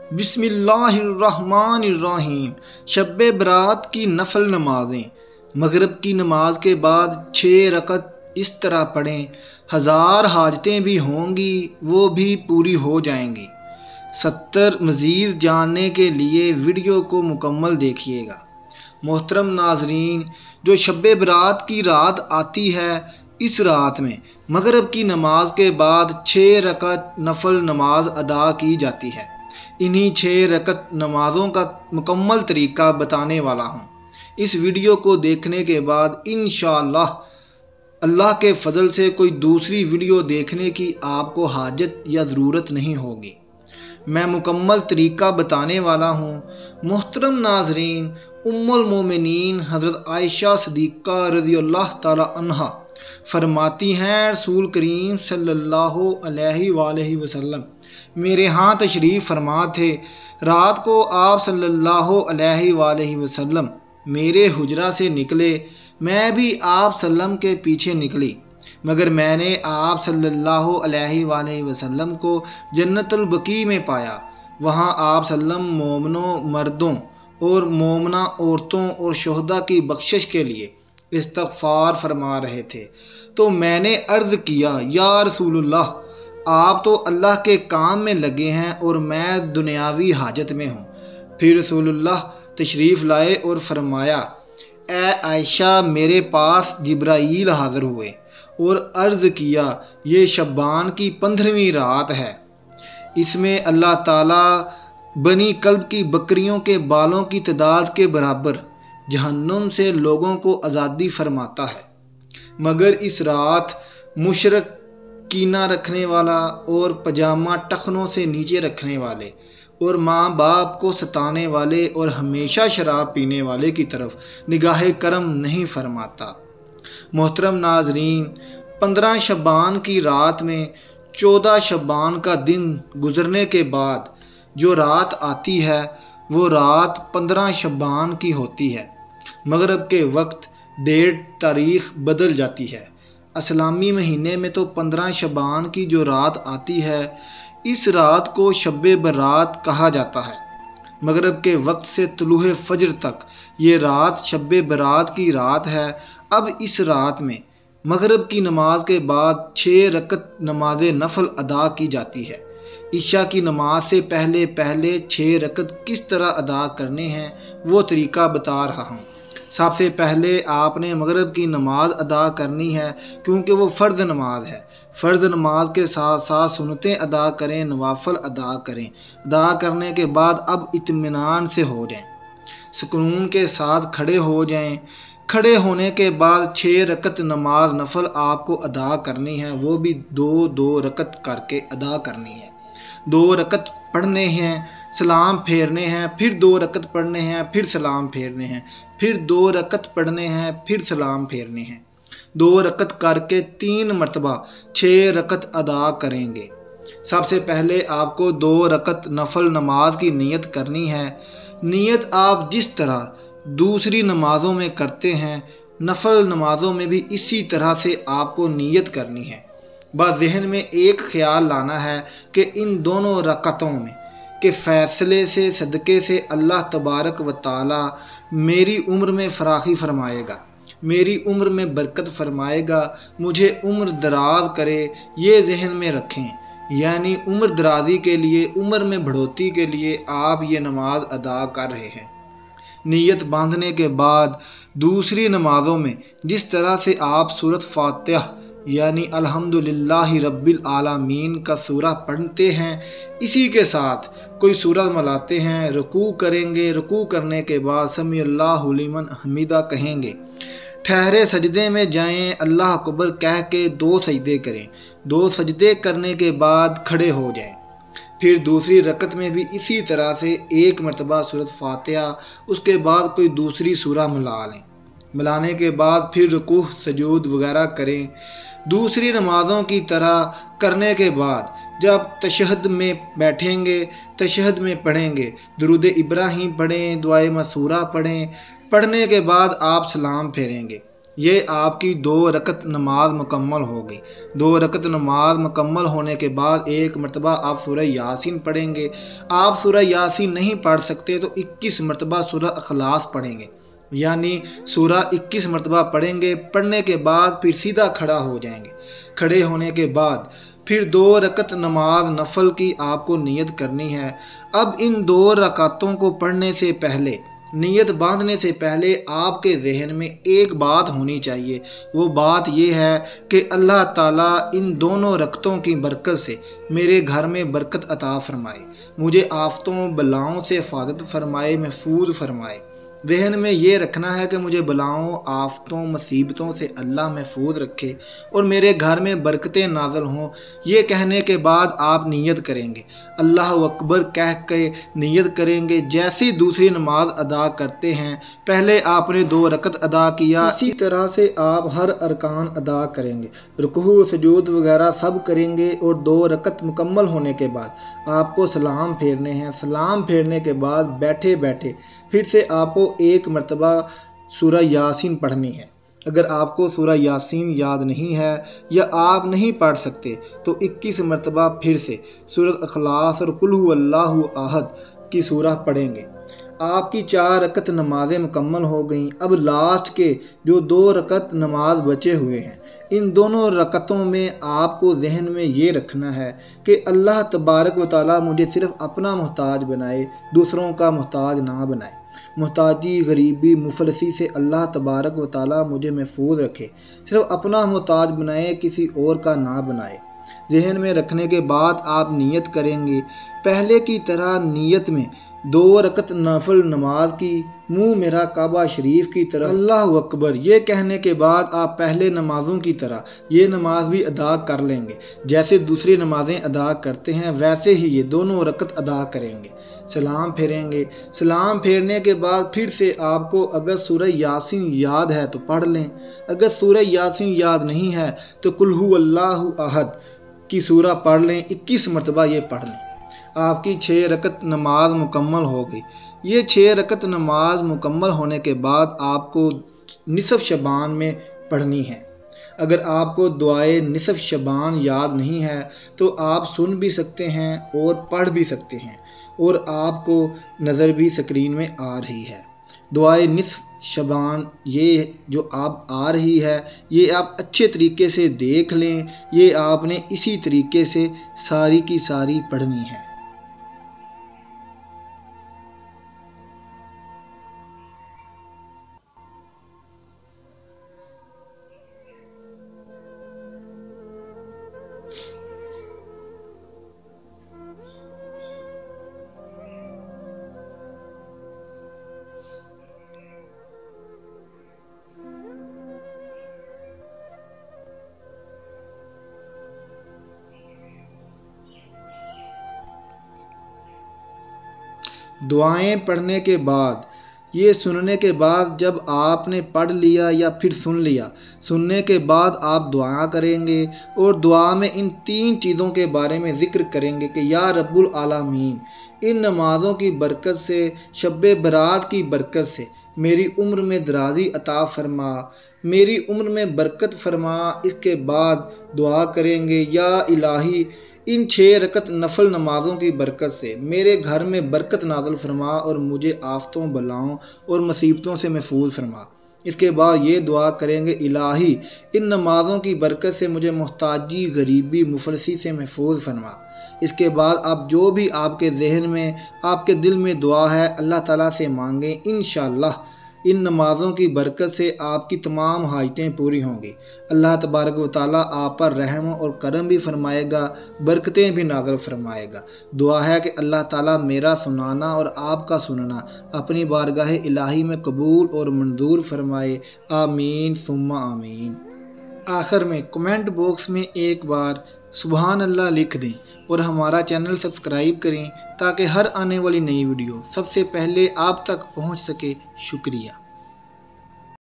बिस्मिल्लाहिर्रहमानिर्रहीम। शब बरात की नफल नमाजें। मगरिब की नमाज के बाद 6 रकत इस तरह पढ़ें, 1000 हाजतें भी होंगी वो भी पूरी हो जाएंगी। 70 मज़ीद जानने के लिए वीडियो को मुकम्मल देखिएगा। मोहतरम नाजरीन, जो शब बरात की रात आती है, इस रात में मगरिब की नमाज के बाद 6 रकत नफल नमाज अदा की जाती है। इन्हीं 6 रकत नमाज़ों का मुकम्मल तरीका बताने वाला हूँ। इस वीडियो को देखने के बाद इंशाअल्लाह अल्लाह के फ़ज़ल से कोई दूसरी वीडियो देखने की आपको हाजत या ज़रूरत नहीं होगी। मैं मुकम्मल तरीका बताने वाला हूँ। मोहतरम नाजरीन, उम्मुल मोमिनीन हज़रत आयशा सिद्दीक़ा रज़ियल्लाहु ताला अन्हा फरमाती हैं, रसूल करीम सल्लल्लाहु अलैहि वसल्लम मेरे यहाँ तशरीफ़ फरमा थे। रात को आप सल्लल्लाहु अलैहि वसल्लम मेरे हुजरा से निकले। मैं भी आप सल्लम के पीछे निकली, मगर मैंने आप सल्लल्लाहु अलैहि वसल्लम को जन्नतुल बकी में पाया। वहाँ आप सल्लम मोमनों मर्दों और मोमना औरतों और शोहदा की बख्शिश के लिए इस्तग़फ़ार फरमा रहे थे। तो मैंने अर्ज़ किया, या रसूलुल्लाह, आप तो अल्लाह के काम में लगे हैं और मैं दुनियावी हाजत में हूँ। फिर रसूलुल्लाह तशरीफ़ लाए और फरमाया, ए आयशा, मेरे पास जिब्राईल हाज़िर हुए और अर्ज़ किया, ये शबान की 15वीं रात है। इसमें अल्लाह ताला बनी कल्ब की बकरियों के बालों की तादाद के बराबर जहन्नुम से लोगों को आज़ादी फरमाता है। मगर इस रात मुशरक, कीना रखने वाला और पजामा टखनों से नीचे रखने वाले और माँ बाप को सताने वाले और हमेशा शराब पीने वाले की तरफ निगाह करम नहीं फरमाता। मोहतरम नाजरीन, 15 शबान की रात में 14 शबान का दिन गुजरने के बाद जो रात आती है, वो रात 15 शबान की होती है। मगरिब के वक्त डेट तारीख बदल जाती है। इस्लामी महीने में तो 15 शबान की जो रात आती है, इस रात को शब बरात कहा जाता है। मगरिब के वक्त से तुलूह फजर तक ये रात शब बरात की रात है। अब इस रात में मगरिब की नमाज के बाद 6 रकत नमाज नफल अदा की जाती है। इशा की नमाज से पहले पहले 6 रकत किस तरह अदा करने हैं वो तरीका बता रहा हूँ। सबसे पहले आपने मगरिब की नमाज अदा करनी है, क्योंकि वो फ़र्ज़ नमाज है। फ़र्ज़ नमाज के साथ साथ सुन्नतें अदा करें, नवाफ़िल अदा करें। अदा करने के बाद अब इत्मीनान से हो जाएं, सुकून के साथ खड़े हो जाएं। खड़े होने के बाद 6 रकत नमाज नफल आपको अदा करनी है, वो भी 2-2 रकत करके अदा करनी है। 2 रकत पढ़ने हैं, सलाम फेरने हैं, फिर 2 रकत पढ़ने हैं, फिर सलाम फेरने हैं, फिर 2 रकत पढ़ने हैं, फिर सलाम फेरने हैं। 2 रकत करके 3 मरतबा 6 रकत अदा करेंगे। सबसे पहले आपको 2 रकत नफल नमाज की नीयत करनी है। नीयत आप जिस तरह दूसरी नमाज़ों में करते हैं, नफल नमाज़ों में भी इसी तरह से आपको नीयत करनी है। बस जहन में एक ख्याल लाना है कि इन दोनों रकतों में के फ़ैसले से, सदक़े से अल्लाह तबारक व ताला मेरी उम्र में फ़राखी फरमाएगा, मेरी उम्र में बरकत फरमाएगा, मुझे उम्र दराज करे। ये जहन में रखें, यानी उम्र दराजी के लिए, उम्र में बढ़ोतरी के लिए आप ये नमाज अदा कर रहे हैं। नीयत बांधने के बाद दूसरी नमाज़ों में जिस तरह से आप सूरत फातिहा यानी अल्हम्दुलिल्लाहि रब्बिल आलमीन का सूरा पढ़ते हैं, इसी के साथ कोई सूरत मिलाते हैं। रुकू करेंगे, रुकू करने के बाद समी अल्लाहु लिमन हमीदा कहेंगे। ठहरे सजदे में जाएं, अल्लाह अकबर कह के 2 सजदे करें। 2 सजदे करने के बाद खड़े हो जाएं। फिर दूसरी रकत में भी इसी तरह से 1 मरतबा सूरत फातिहा, उसके बाद कोई दूसरी सूरा मिला लें। मिलाने के बाद फिर रुकू सजूद वगैरह करें। दूसरी नमाज़ों की तरह करने के बाद जब तशहद में बैठेंगे, तशहद में पढ़ेंगे, दुरूद इब्राहीम पढ़ें, दुआए मसूरा पढ़ें। पढ़ने के बाद आप सलाम फेरेंगे। ये आपकी 2 रकत नमाज मुकम्मल हो गई। 2 रकत नमाज मुकम्मल होने के बाद एक मरतबा आप सूरह यासीन पढ़ेंगे। आप सूरह यासीन नहीं पढ़ सकते तो 21 मरतबा सूरह अखलास पढ़ेंगे, यानी सूरह 21 मरतबा पढ़ेंगे। पढ़ने के बाद फिर सीधा खड़ा हो जाएंगे। खड़े होने के बाद फिर 2 रकत नमाज नफल की आपको नियत करनी है। अब इन 2 रकातों को पढ़ने से पहले, नियत बांधने से पहले आपके जहन में एक बात होनी चाहिए। वो बात ये है कि अल्लाह ताला इन दोनों रकतों की बरकत से मेरे घर में बरकत अता फरमाए, मुझे आफतों बलाओं से हिफाजत फरमाए, महफूज फरमाए। जहन में ये रखना है कि मुझे बलाओं, आफतों, मुसीबतों से अल्लाह महफूज रखे और मेरे घर में बरकतें नाज़िल हों। ये कहने के बाद आप नियत करेंगे, अल्लाह अकबर कह के नियत करेंगे। जैसी दूसरी नमाज अदा करते हैं, पहले आपने 2 रकत अदा किया, इसी तरह से आप हर अरकान अदा करेंगे, रुकू सजूद वगैरह सब करेंगे। और 2 रकत मुकम्मल होने के बाद आपको सलाम फेरने हैं। सलाम फेरने के बाद बैठे बैठे फिर से आपको एक मरतबा सूरह यासीन पढ़नी है। अगर आपको सूरह यासीन याद नहीं है या आप नहीं पढ़ सकते तो 21 मरतबा फिर से सूरह अखलास और कुल हु अल्लाहु अहद की सूरह पढ़ेंगे। आपकी 4 रकत नमाज़ें मुकम्मल हो गईं। अब लास्ट के जो 2 रकत नमाज बचे हुए हैं, इन दोनों रकतों में आपको जहन में ये रखना है कि अल्लाह तबारक व तआला मुझे सिर्फ़ अपना मोहताज बनाए, दूसरों का मोहताज ना बनाए। मोहताजी, गरीबी, मुफलसी से अल्लाह तबारक व तआला मुझे महफूज रखे, सिर्फ अपना मोहताज बनाए, किसी और का ना बनाए। जहन में रखने के बाद आप नियत करेंगे, पहले की तरह नियत में 2 रकत नफल नमाज की, मुँह मेरा काबा शरीफ की तरफ, अल्लाह अकबर ये कहने के बाद आप पहले नमाज़ों की तरह ये नमाज भी अदा कर लेंगे। जैसे दूसरी नमाज़ें अदा करते हैं वैसे ही ये दोनों रकत अदा करेंगे। सलाम फेरेंगे। सलाम फेरने के बाद फिर से आपको अगर सूरह यासीन याद है तो पढ़ लें, अगर सूरह यासीन याद नहीं है तो कुल हु अल्लाहु अहद की सूरह पढ़ लें, 21 मरतबा ये पढ़ लें। आपकी 6 रकत नमाज मुकम्मल हो गई। ये 6 रकत नमाज मुकम्मल होने के बाद आपको निसफ़ शबान में पढ़नी है। अगर आपको दुआए निसफ़ शबान याद नहीं है तो आप सुन भी सकते हैं और पढ़ भी सकते हैं, और आपको नज़र भी स्क्रीन में आ रही है। दुआए निसफ़ शबान ये जो आप आ रही है, ये आप अच्छे तरीके से देख लें। ये आपने इसी तरीके से सारी की सारी पढ़नी है। दुआएं पढ़ने के बाद, ये सुनने के बाद, जब आपने पढ़ लिया या फिर सुन लिया, सुनने के बाद आप दुआ करेंगे और दुआ में इन 3 चीज़ों के बारे में ज़िक्र करेंगे कि या रब्बुल आलमीन, इन नमाज़ों की बरकत से, शब बरात की बरकत से मेरी उम्र में दराज़ी अता फरमा, मेरी उम्र में बरकत फरमा। इसके बाद दुआ करेंगे या इलाही, इन 6 रकत नफल नमाज़ों की बरकत से मेरे घर में बरकत नाज़िल फरमा और मुझे आफतों, बलाओं और मुसीबतों से महफूज फरमा। इसके बाद ये दुआ करेंगे, इलाही इन नमाज़ों की बरकत से मुझे मोहताजी, गरीबी, मुफलसी से महफूज फरमा। इसके बाद आप जो भी आपके जहन में, आपके दिल में दुआ है, अल्लाह ताला से मांगें। इंशाअल्लाह इन नमाज़ों की बरकत से आपकी तमाम हाजतें पूरी होंगी। अल्लाह तबारक व तआला आप पर रहम और करम भी फरमाएगा, बरकतें भी नाज़िल फरमाएगा। दुआ है कि अल्लाह ताला मेरा सुनाना और आपका सुनना अपनी बारगाह इलाही में कबूल और मंजूर फरमाए। आमीन सुम्मा आमीन। आखिर में कमेंट बॉक्स में एक बार सुबहान अल्लाह लिख दें और हमारा चैनल सब्सक्राइब करें ताकि हर आने वाली नई वीडियो सबसे पहले आप तक पहुंच सके। शुक्रिया।